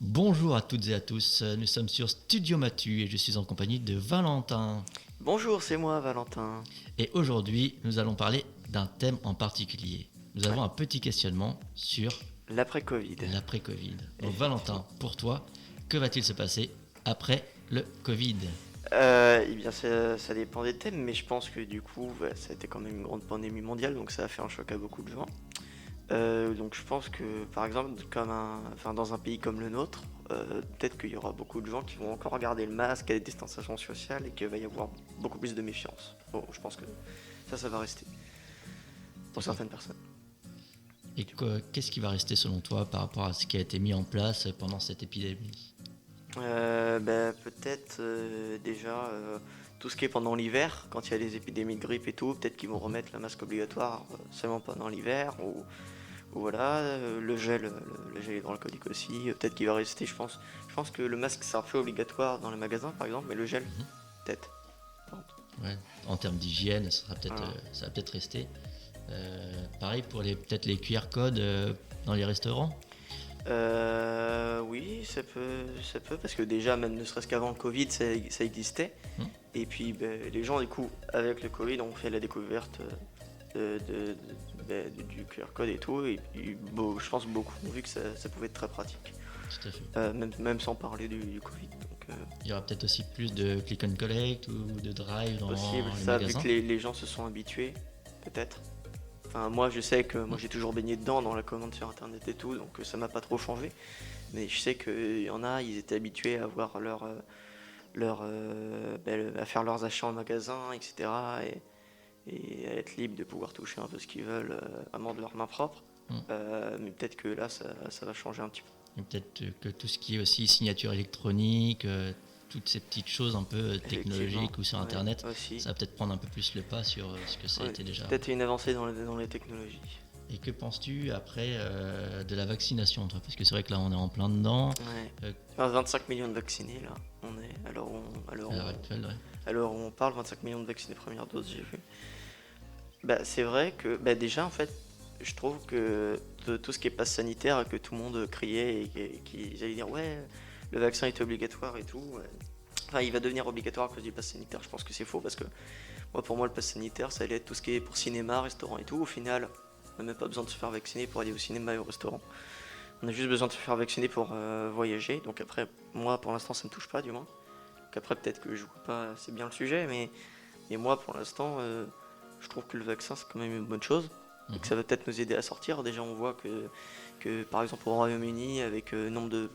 Bonjour à toutes et à tous, nous sommes sur Studio Matu et je suis en compagnie de Valentin. Bonjour, c'est moi Valentin. Et aujourd'hui, nous allons parler d'un thème en particulier. Nous avons Ouais. un petit questionnement sur L'après-Covid. l'après-Covid. Donc Effectivement. Valentin, pour toi, que va-t-il se passer après le Covid? Eh bien, ça dépend des thèmes, mais je pense que du coup, ça a été quand même une grande pandémie mondiale, donc ça a fait un choc à beaucoup de gens. Donc je pense que, par exemple, dans un pays comme le nôtre, peut-être qu'il y aura beaucoup de gens qui vont encore garder le masque à des distanciations sociales et qu'il va y avoir beaucoup plus de méfiance. Bon, je pense que ça va rester pour certaines personnes. Et qu'est-ce qui va rester selon toi par rapport à ce qui a été mis en place pendant cette épidémie? Peut-être déjà tout ce qui est pendant l'hiver, quand il y a les épidémies de grippe et tout, peut-être qu'ils vont remettre le masque obligatoire seulement pendant l'hiver, ou voilà, le gel hydroalcoolique aussi, peut-être qu'il va rester, je pense. Je pense que le masque c'est un peu obligatoire dans les magasins par exemple, mais le gel, peut-être. Ouais, en termes d'hygiène, Voilà. ça va peut-être rester. Pareil pour peut-être les QR codes dans les restaurants. Oui, ça peut, parce que déjà, même ne serait-ce qu'avant le Covid, ça existait. Hmm. Et puis, les gens, du coup, avec le Covid, ont fait la découverte du QR code et tout. Et puis, je pense que beaucoup ont vu que ça pouvait être très pratique, Tout à fait. même sans parler du Covid. Donc, Il y aura peut-être aussi plus de click and collect ou de drive dans possible, les ça, vu magasins. que les gens se sont habitués, peut-être. Enfin, moi, je sais que moi, j'ai toujours baigné dedans dans la commande sur Internet et tout, donc ça m'a pas trop changé. Mais je sais qu'il y en a, ils étaient habitués à avoir à faire leurs achats en magasin, etc. Et à être libre de pouvoir toucher un peu ce qu'ils veulent, vraiment de leurs mains propres. Mm. Mais peut-être que là, ça va changer un petit peu. Et peut-être que tout ce qui est aussi signature électronique, toutes ces petites choses un peu technologiques ou sur Ouais, Internet, aussi. ça va peut-être prendre un peu plus le pas sur ce que ça a Ouais, été déjà. peut-être une avancée dans les technologies. Et que penses-tu après de la vaccination, toi? Parce que c'est vrai que là, on est en plein dedans. Ouais. Euh, 25 millions de vaccinés, là. On est à l'heure où à l'heure actuelle, ouais. à l'heure où on parle, 25 millions de vaccinés première dose, j'ai vu. C'est vrai que déjà en fait, je trouve que tout ce qui est passe sanitaire, que tout le monde criait et qu'ils allaient dire ouais, le vaccin est obligatoire et tout. Ouais. Enfin, il va devenir obligatoire à cause du pass sanitaire. Je pense que c'est faux parce que pour moi, le pass sanitaire, ça allait être tout ce qui est pour cinéma, restaurant et tout. Au final, on n'a même pas besoin de se faire vacciner pour aller au cinéma et au restaurant. On a juste besoin de se faire vacciner pour voyager. Donc après, moi, pour l'instant, ça me touche pas, du moins. Donc après, peut-être que je vois pas assez bien le sujet, mais moi, pour l'instant, je trouve que le vaccin, c'est quand même une bonne chose. Et que ça va peut-être nous aider à sortir. Déjà, on voit que par exemple, au Royaume-Uni, avec nombre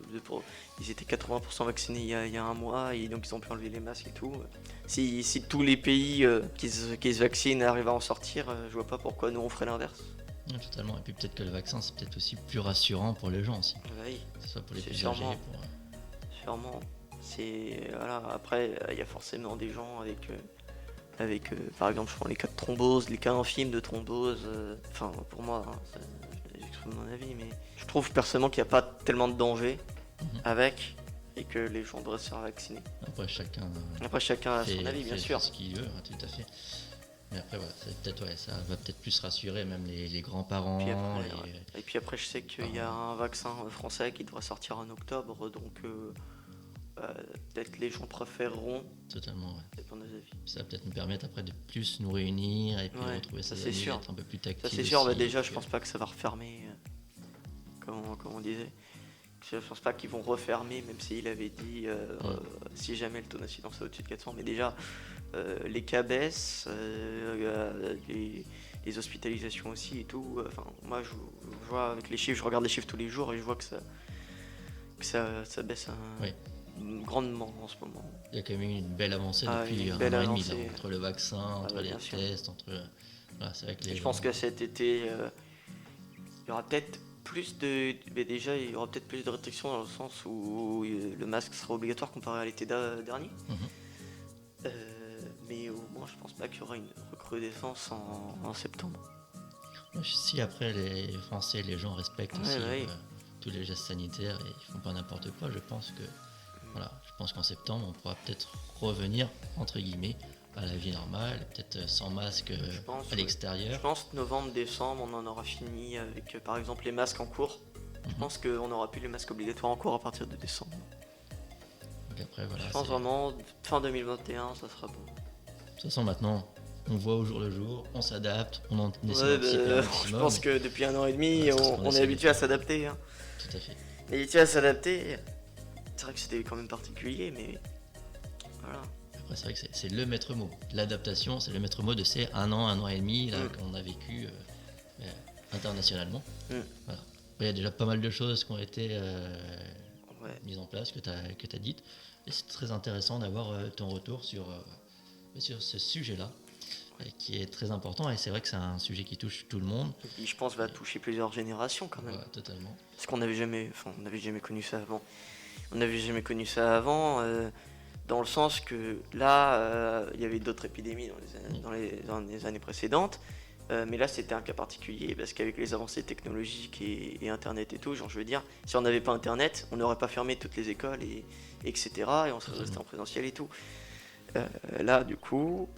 ils étaient 80% vaccinés il y a un mois, et donc ils ont pu enlever les masques et tout. Si tous les pays qui se vaccinent arrivent à en sortir, je vois pas pourquoi nous on ferait l'inverse. Ouais, totalement. Et puis peut-être que le vaccin, c'est peut-être aussi plus rassurant pour les gens aussi. Oui, Que ce soit pour les c'est plus âgés. sûrement. Voilà. Après, il y a forcément des gens par exemple, je prends les cas de thrombose, les cas infimes de thrombose. Enfin, pour moi, hein, j'exprime mon avis, mais je trouve personnellement qu'il n'y a pas tellement de danger avec et que les gens devraient se faire vacciner. Après, chacun Après, chacun a son avis, bien sûr. fait ce qu'il veut, hein, tout à fait. Mais après, voilà, ça va peut-être plus rassurer même les grands-parents. Et puis après, je sais qu'il y a un vaccin français qui devrait sortir en octobre, donc peut-être les gens préféreront. Totalement, ouais. Ça dépend des avis. Ça va peut-être nous permettre après de plus nous réunir et puis de Ouais, retrouver ça ses c'est amis, sûr. d'être un peu plus tactile. Ça c'est sûr, aussi, déjà et je puis, pense pas que ça va refermer, comme on disait. Je pense pas qu'ils vont refermer, même s'il avait dit si jamais le taux d'incidence est au-dessus de 400. Mais déjà, les cas baissent, les hospitalisations aussi et tout. Enfin, moi je vois avec les chiffres, je regarde les chiffres tous les jours et je vois que ça baisse Oui. grandement en ce moment. Il y a quand même eu une belle avancée Ah, depuis une un belle an et demi avancée. là, entre le vaccin, entre les bien sûr. tests, voilà, c'est vrai que les Je gens. pense que cet été, il y aura peut-être plus de. Mais déjà, il y aura peut-être plus de restrictions dans le sens où le masque sera obligatoire comparé à l'été dernier. Mhm. Mais au moins, je pense pas qu'il y aura une recrudescence en septembre. Si après les Français, les gens respectent aussi Oui. tous les gestes sanitaires et ils font pas n'importe quoi, je pense que je pense qu'en septembre on pourra peut-être revenir entre guillemets à la vie normale, peut-être sans masque à Je l'extérieur. pense que novembre, décembre, on en aura fini avec par exemple les masques en cours. Je pense qu'on n'aura plus les masques obligatoires encore à partir de décembre. Donc après, voilà. Je pense vraiment, fin 2021, ça sera bon. De toute façon, maintenant, on voit au jour le jour, on s'adapte, on en essaie Ouais, d'anticiper un je maximum. pense que depuis 1 an et demi, Voilà, c'est ce qu'on on est essaie de habitué à faire. s'adapter. Hein. Tout à fait. On est habitué à s'adapter. C'est vrai que c'était quand même particulier, mais voilà. Après, c'est vrai que c'est le maître mot. L'adaptation, c'est le maître mot de ces 1 an et demi là, qu'on a vécu internationalement. Voilà. Il y a déjà pas mal de choses qui ont été mises en place, que tu as dites. Et c'est très intéressant d'avoir ton retour sur ce sujet-là, qui est très important. Et c'est vrai que c'est un sujet qui touche tout le monde. Et qui, je pense, va toucher plusieurs générations quand même. Ouais, totalement. Parce qu'on n'avait jamais connu ça avant. On n'avait jamais connu ça avant, dans le sens que là, il y avait d'autres épidémies dans les années précédentes. Mais là, c'était un cas particulier parce qu'avec les avancées technologiques et Internet et tout, genre, je veux dire, si on n'avait pas Internet, on n'aurait pas fermé toutes les écoles, etc. Et on serait resté en présentiel et tout. Là, du coup,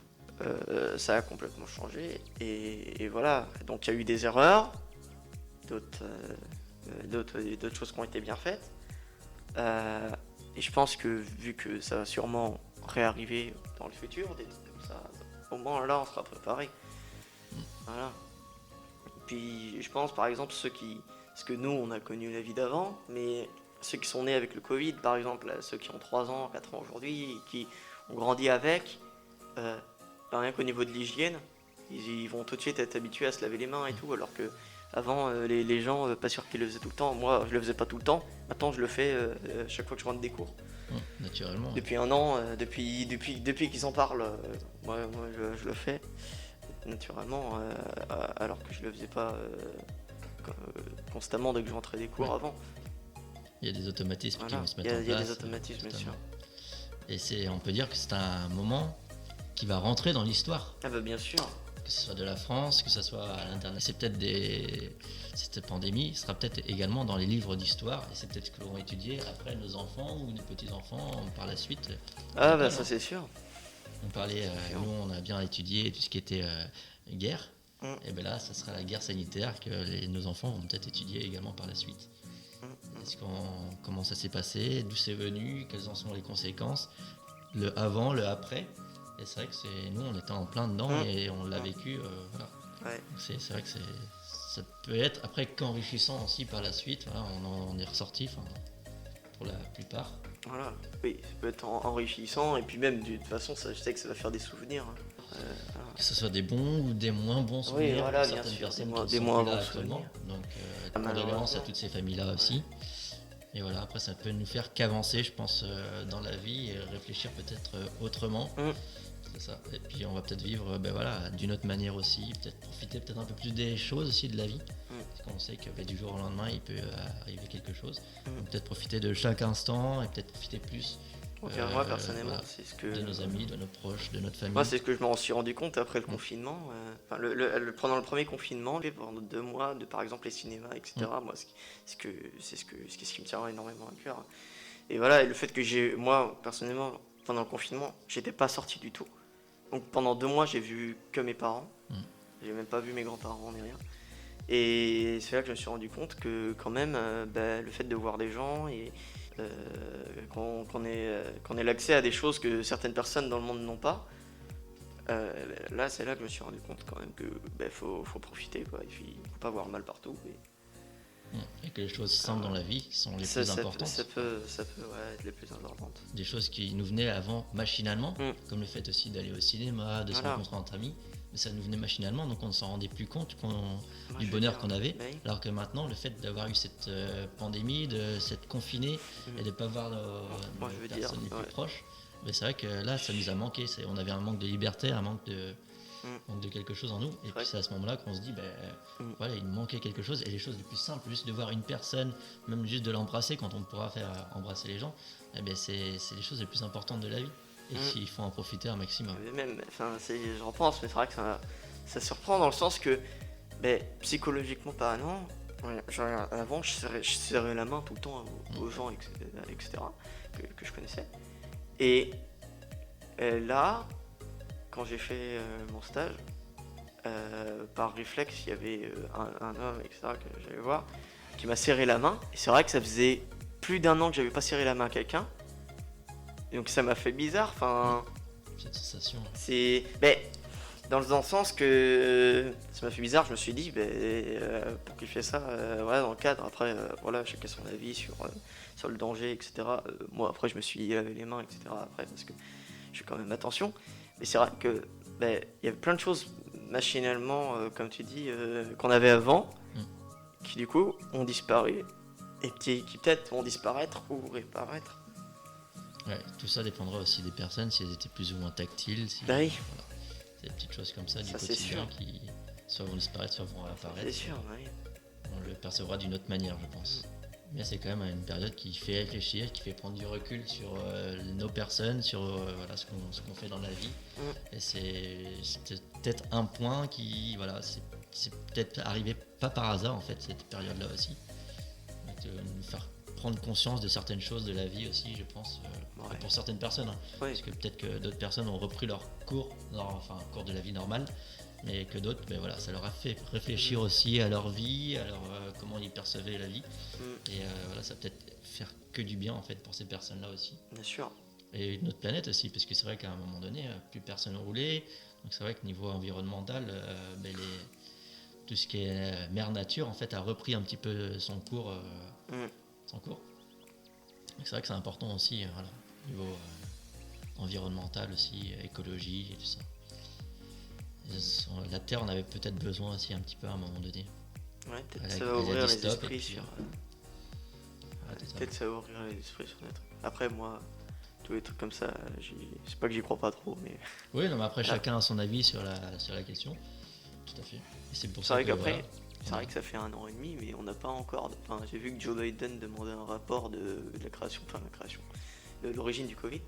ça a complètement changé. Et voilà. Donc, il y a eu des erreurs, d'autres choses qui ont été bien faites. Et je pense que vu que ça va sûrement réarriver dans le futur, des trucs comme ça, au moins là, on sera préparé. Voilà. Puis je pense par exemple parce que nous on a connu la vie d'avant, mais ceux qui sont nés avec le Covid, par exemple, ceux qui ont 3 ans, 4 ans aujourd'hui, et qui ont grandi avec, rien qu'au niveau de l'hygiène, ils vont tout de suite être habitués à se laver les mains et tout, alors que avant les gens, pas sûr qu'ils le faisaient tout le temps. Moi je le faisais pas tout le temps, maintenant je le fais chaque fois que je rentre des cours. Naturellement. Depuis 1 an, depuis qu'ils en parlent, moi je le fais. Naturellement, alors que je le faisais pas constamment dès que je rentrais des cours avant. Il y a des automatismes qui vont se mettre en place. Il y a des automatismes, bien sûr. Et on peut dire que c'est un moment qui va rentrer dans l'histoire. Ah bah bien sûr. Que ce soit de la France, que ce soit à l'internet. C'est peut-être cette pandémie sera peut-être également dans les livres d'histoire et c'est peut-être ce que l'on va étudier après nos enfants ou nos petits-enfants par la suite. Ah bah ça c'est sûr. On parlait, nous on a bien étudié tout ce qui était guerre, et bien là ça sera la guerre sanitaire que nos enfants vont peut-être étudier également par la suite. Comment ça s'est passé, d'où c'est venu, quelles en sont les conséquences, le avant, le après. Et c'est vrai que nous on était en plein dedans et on l'a vécu. Voilà. Ouais. C'est vrai que ça peut être après qu'enrichissant aussi par la suite. Voilà, on est ressorti pour la plupart. Voilà, oui, ça peut être enrichissant et puis même de toute façon, je sais que ça va faire des souvenirs. Voilà. Que ce soit des bons ou des moins bons souvenirs, oui, voilà, pour certaines personnes qui sont plus là actuellement. Donc, condoléances à toutes ces familles-là aussi. Et voilà, après, ça peut nous faire qu'avancer, je pense, dans la vie et réfléchir peut-être autrement. C'est ça. Et puis, on va peut-être vivre d'une autre manière aussi, peut-être profiter peut-être un peu plus des choses aussi de la vie. Parce qu'on sait que du jour au lendemain, il peut arriver quelque chose. Donc, peut-être profiter de chaque instant et peut-être profiter plus. Moi, personnellement, c'est ce que... de nos amis, de nos proches, de notre famille. Moi, c'est ce que je m'en suis rendu compte après le confinement. Pendant le premier confinement, pendant 2 mois, par exemple les cinémas, etc. Moi, c'est ce qui me tient énormément à cœur. Et voilà, et le fait que moi, personnellement, pendant le confinement, j'étais pas sorti du tout. Donc pendant 2 mois, j'ai vu que mes parents. J'ai même pas vu mes grands-parents ni rien. Et c'est là que je me suis rendu compte que quand même, le fait de voir des gens et qu'on ait l'accès à des choses que certaines personnes dans le monde n'ont pas, là c'est là que je me suis rendu compte quand même que faut profiter quoi. Il faut pas voir le mal partout. Et que les choses simples dans la vie sont les plus importantes. Ça peut être les plus importantes. Des choses qui nous venaient avant machinalement, comme le fait aussi d'aller au cinéma, de se rencontrer entre amis. Mais ça nous venait machinalement, donc on ne s'en rendait plus compte du bonheur qu'on avait. Alors que maintenant, le fait d'avoir eu cette pandémie, de s'être confiné et de ne pas voir nos personnes les plus proches, c'est vrai que là, ça nous a manqué. On avait un manque de liberté, un manque de quelque chose en nous. Et puis c'est à ce moment-là qu'on se dit, voilà, il nous manquait quelque chose. Et les choses les plus simples, juste de voir une personne, même juste de l'embrasser quand on pourra faire embrasser les gens, c'est les choses les plus importantes de la vie. Et il faut en profiter un maximum. Même, je repense, mais c'est vrai que ça surprend dans le sens que, psychologiquement parlant, avant je serrais la main tout le temps aux gens, etc. que je connaissais. Et là, quand j'ai fait mon stage, par réflexe, il y avait un homme, etc. que j'allais voir. qui m'a serré la main. Et c'est vrai que ça faisait plus d'1 an que j'avais pas serré la main à quelqu'un. Et donc ça m'a fait bizarre. Enfin, cette sensation. C'est. Ben, dans le sens que ça m'a fait bizarre, je me suis dit, pour qu'il fait ça, voilà, dans le cadre, après, voilà, chacun son avis sur le danger, etc. Moi, après, je me suis lavé les mains, etc. Après, parce que je fais quand même attention. Mais c'est vrai que il y avait plein de choses machinalement, comme tu dis, qu'on avait avant, qui du coup ont disparu, et qui peut-être vont disparaître ou réapparaître. Ouais, tout ça dépendra aussi des personnes, si elles étaient plus ou moins tactiles. Si, oui. Voilà. C'est des petites choses comme ça du quotidien qui soit vont disparaître, soit vont réapparaître. C'est sûr, oui. On le percevra d'une autre manière, je pense. Mais c'est quand même une période qui fait réfléchir, qui fait prendre du recul sur nos personnes, sur voilà, ce qu'on fait dans la vie. Et c'est peut-être un point qui, voilà, c'est peut-être arrivé pas par hasard en fait, cette période-là aussi. De nous faire prendre conscience de certaines choses de la vie aussi, je pense, pour certaines personnes. Parce que peut-être que d'autres personnes ont repris leur cours de la vie normale, mais que d'autres, voilà, ça leur a fait réfléchir aussi à leur vie, à comment ils percevaient la vie. Et voilà, ça peut peut-être faire que du bien en fait pour ces personnes-là aussi. Bien sûr. Et notre planète aussi, parce que c'est vrai qu'à un moment donné, plus personne ne roulait. Donc c'est vrai que niveau environnemental, tout ce qui est mère nature en fait a repris un petit peu son cours. Donc c'est vrai que c'est important aussi, voilà, niveau environnemental aussi, écologie et tout ça. La Terre en avait peut-être besoin aussi un petit peu à un moment donné. Ouais, peut-être ça va ouvrir les esprits sur. Peut-être ça va ouvrir les esprits sur des trucs. Après, moi, tous les trucs comme ça, c'est pas que j'y crois pas trop, mais. Oui, non, mais après, chacun a son avis sur la question. Tout à fait. Et c'est pour ça vrai qu'après, c'est vrai que ça fait 1 an et demi, mais on n'a pas encore. Enfin, j'ai vu que Joe Biden demandait un rapport de l'origine du Covid.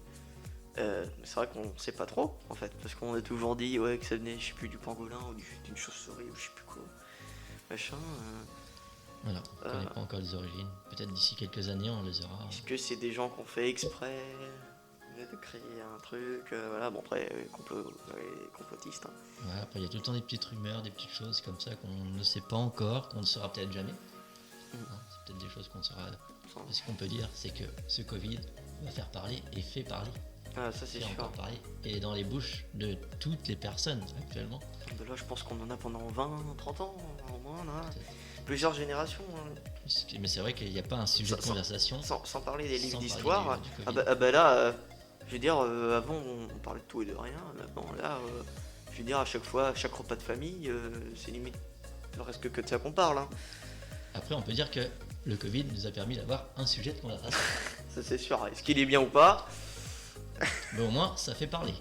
C'est vrai qu'on sait pas trop en fait, parce qu'on a toujours dit que ça venait, je sais plus, du pangolin ou d'une chauve-souris ou je sais plus quoi, machin. Voilà, on connaît pas encore les origines. Peut-être d'ici quelques années on les aura. Est-ce que c'est des gens qui ont fait exprès de créer un truc, voilà, bon après complotistes. Ouais, après il y a tout le temps des petites rumeurs, des petites choses comme ça qu'on ne sait pas encore, qu'on ne saura peut-être jamais. C'est peut-être des choses qu'on saura. Ce qu'on peut dire, c'est que ce Covid va faire parler et fait parler. Ah, ça c'est sûr. Encore parler. Et dans les bouches de toutes les personnes actuellement. De là, je pense qu'on en a pendant 20, 30 ans au moins. Plusieurs générations. Mais c'est vrai qu'il n'y a pas un sujet de conversation. Sans parler des livres d'histoire. Là, je veux dire, avant on parlait de tout et de rien. Maintenant, là, je veux dire, à chaque fois, chaque repas de famille, c'est limite presque que de ça qu'on parle. Après, on peut dire que le Covid nous a permis d'avoir un sujet de conversation. Ça c'est sûr. Est-ce qu'il est bien ou pas? Mais au moins, ça fait parler.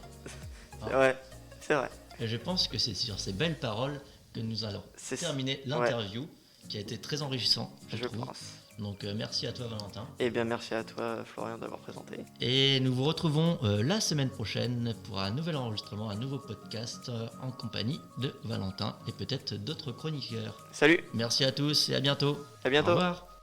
C'est vrai. Et je pense que c'est sur ces belles paroles que nous allons terminer l'interview, qui a été très enrichissant, je trouve. Pense. Donc merci à toi Valentin. Et bien merci à toi Florian d'avoir présenté. Et nous vous retrouvons la semaine prochaine pour un nouvel enregistrement, un nouveau podcast en compagnie de Valentin et peut-être d'autres chroniqueurs. Salut. Merci à tous et à bientôt. À bientôt. Au revoir.